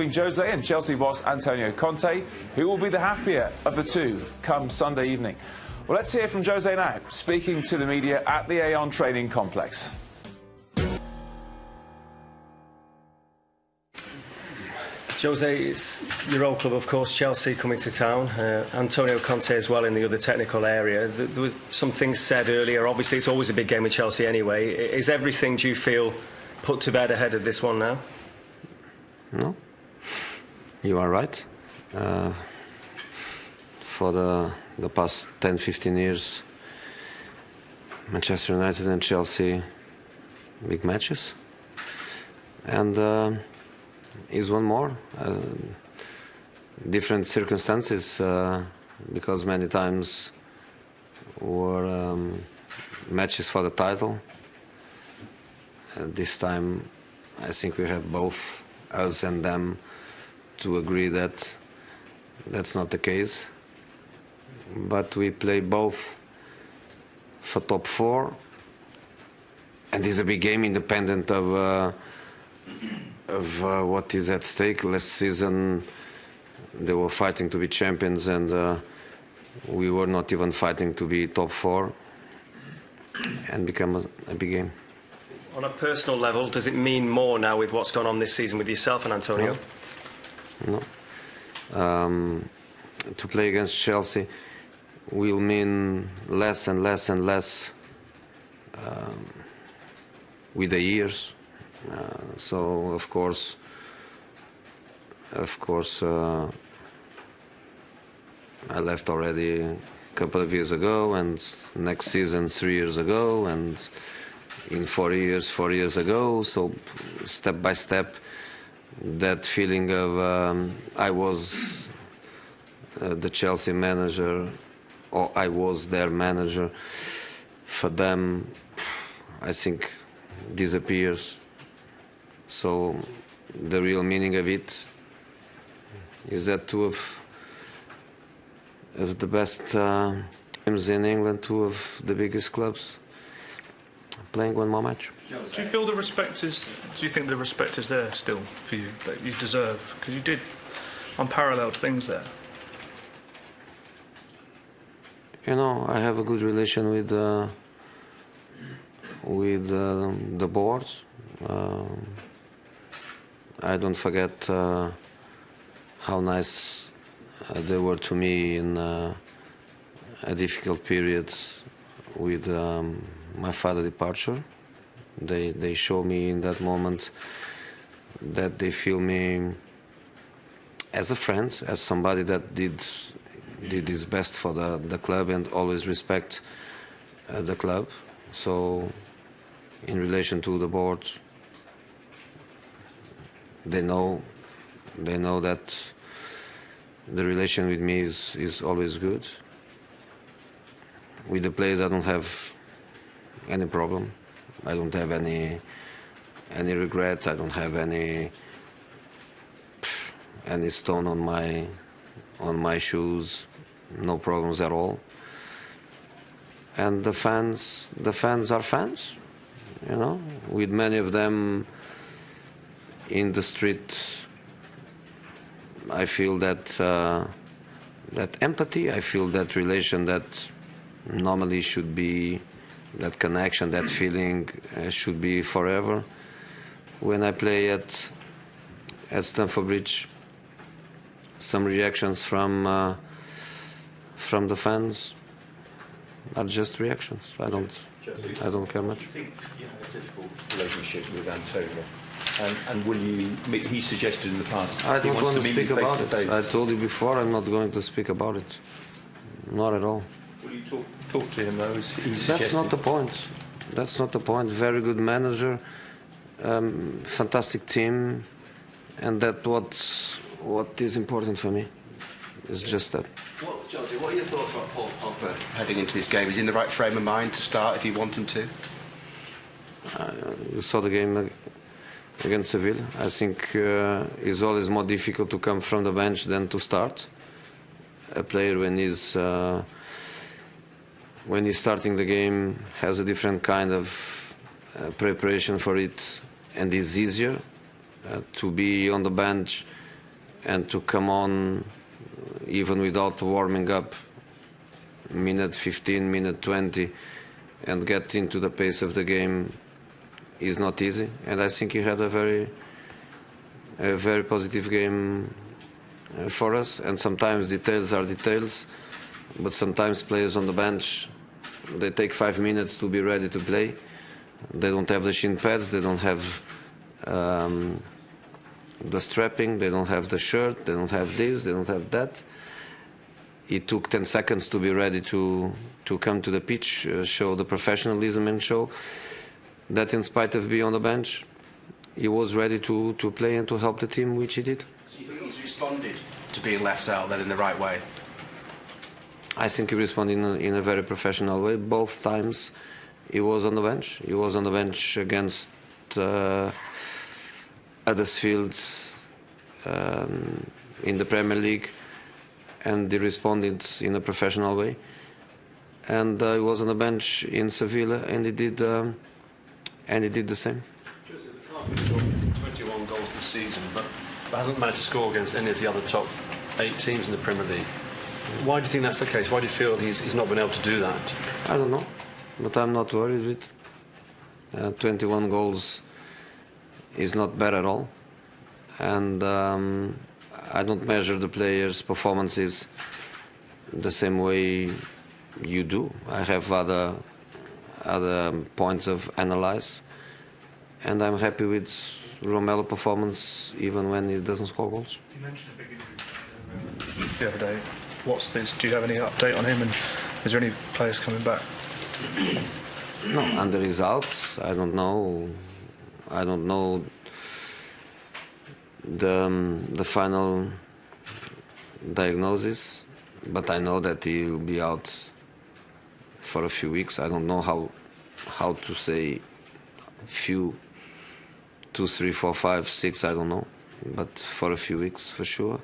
Between Jose and Chelsea boss Antonio Conte, who will be the happier of the two come Sunday evening? Well, let's hear from Jose now, speaking to the media at the Aon training complex. Jose, it's your old club, of course, Chelsea coming to town. Antonio Conte as well in the other technical area. There was some things said earlier. Obviously, it's always a big game with Chelsea anyway. Is everything, do you feel, put to bed ahead of this one now? No. You are right. For the past 10-15 years, Manchester United and Chelsea, big matches. And is one more. Different circumstances, because many times were matches for the title. This time, I think we have both, us and them, to agree that that's not the case. But we play both for top four, and it's a big game independent of what is at stake. Last season they were fighting to be champions, and we were not even fighting to be top four, and become a big game. On a personal level, does it mean more now with what's gone on this season with yourself and Antonio? No. To play against Chelsea will mean less and less and less with the years. So of course, I left already a couple of years ago, and next season 3 years ago, and in 4 years ago. So step by step, that feeling of I was the Chelsea manager, or I was their manager, for them, I think, disappears. So the real meaning of it is that two of the best teams in England, two of the biggest clubs, playing one more match. Do you feel the respect is? Do you think the respect is there still for you that you deserve? Because you did unparalleled things there. You know, I have a good relation with the board. I don't forget how nice they were to me in a difficult period with my father's departure. They show me in that moment that they feel me as a friend, as somebody that did his best for the club and always respect the club. So in relation to the board, they know that the relation with me is always good. With the players, I don't have any problem. I don't have any regret. I don't have any stone on my shoes. No problems at all. And the fans are fans, you know. With many of them in the street, I feel that empathy. I feel that relation that normally should be, that connection, that feeling should be forever. When I play at Stamford Bridge, some reactions from the fans are just reactions. I don't care much. Do you think you have a difficult relationship with Antonio? And will you? He suggested in the past. I don't want to speak about it. Face. I told you before, I'm not going to speak about it. Not at all. Will you talk to him though? That's not the point. That's not the point. Very good manager, fantastic team, and that's what is important for me. It's just that. Jose, what are your thoughts about Paul Pogba heading into this game? Is he in the right frame of mind to start if you want him to? You saw the game against Seville. I think it's always more difficult to come from the bench than to start. A player when he's starting the game has a different kind of preparation for it, and it's easier to be on the bench and to come on even without warming up, minute 15, minute 20, and get into the pace of the game is not easy. And I think he had a very positive game for us. And sometimes details are details, but sometimes players on the bench, they take 5 minutes to be ready to play. They don't have the shin pads, they don't have the strapping, they don't have the shirt, they don't have this, they don't have that. It took 10 seconds to be ready to come to the pitch, show the professionalism, and show that in spite of being on the bench, he was ready to play and to help the team, which he did. So you think he's responded to being left out then in the right way? I think he responded in a very professional way. Both times he was on the bench. He was on the bench against Huddersfield in the Premier League, and he responded in a professional way. And he was on the bench in Sevilla, and he did the same. Jose, the Cardiff scored 21 goals this season, but hasn't managed to score against any of the other top 8 teams in the Premier League. Why do you think that's the case? Why do you feel he's not been able to do that? I don't know, but I'm not worried with 21 goals is not bad at all. And I don't measure the players' performances the same way you do. I have other points of analyze, and I'm happy with Romelo's performance even when he doesn't score goals. You mentioned a big injury the other day. What's this? Do you have any update on him? And is there any players coming back? No, Under is out. I don't know. I don't know the final diagnosis, but I know that he will be out for a few weeks. I don't know how to say few, 2, 3, 4, 5, 6. I don't know, but for a few weeks for sure.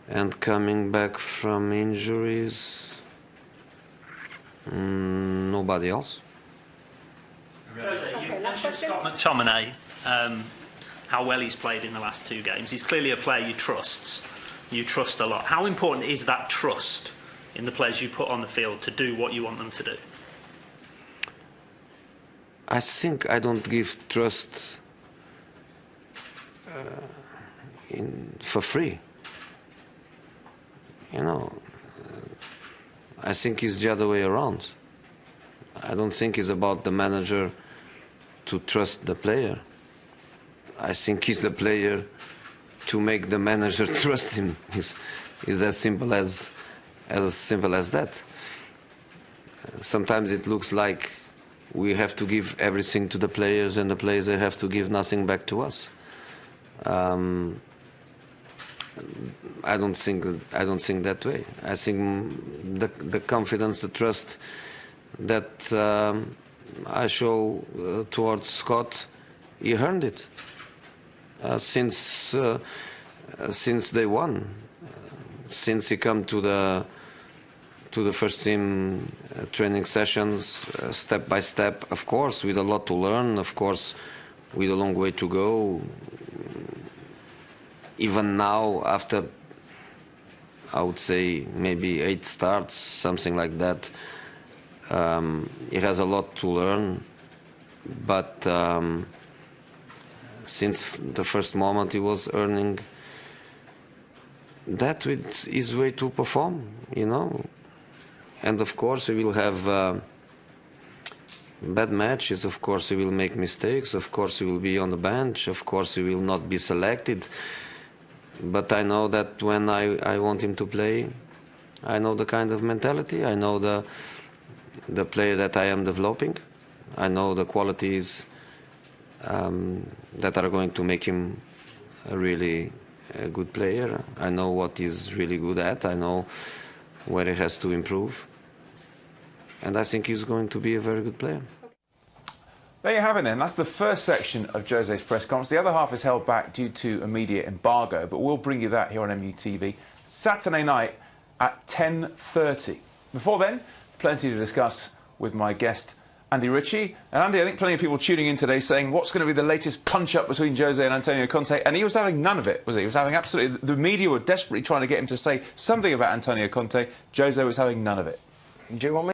And coming back from injuries, nobody else. Jose, you mentioned Scott McTominay, how well he's played in the last 2 games. He's clearly a player you trust. You trust a lot. How important is that trust in the players you put on the field to do what you want them to do? I think I don't give trust for free. You know, I think it's the other way around. I don't think it's about the manager to trust the player. I think it's the player to make the manager trust him. It's as simple as that. Sometimes it looks like we have to give everything to the players, and the players they have to give nothing back to us. I don't think that way. I think the confidence, the trust that I show towards Scott, he earned it since day one, since he come to the first team training sessions, step by step. Of course, with a lot to learn. Of course, with a long way to go. Even now, after, I would say, maybe 8 starts, something like that, he has a lot to learn. But since the first moment, he was earning that with his way to perform, you know. And of course, he will have bad matches. Of course, he will make mistakes. Of course, he will be on the bench. Of course, he will not be selected. But I know that when I want him to play, I know the kind of mentality. I know the player that I am developing. I know the qualities that are going to make him a really good player. I know what he's really good at. I know where he has to improve. And I think he's going to be a very good player. There you have it then. That's the first section of Jose's press conference. The other half is held back due to a media embargo, but we'll bring you that here on MUTV Saturday night at 10:30. Before then, plenty to discuss with my guest Andy Ritchie. And Andy, I think plenty of people tuning in today saying, what's going to be the latest punch-up between Jose and Antonio Conte? And he was having none of it, was he? He was having absolutely... The media were desperately trying to get him to say something about Antonio Conte. Jose was having none of it. Do you want me?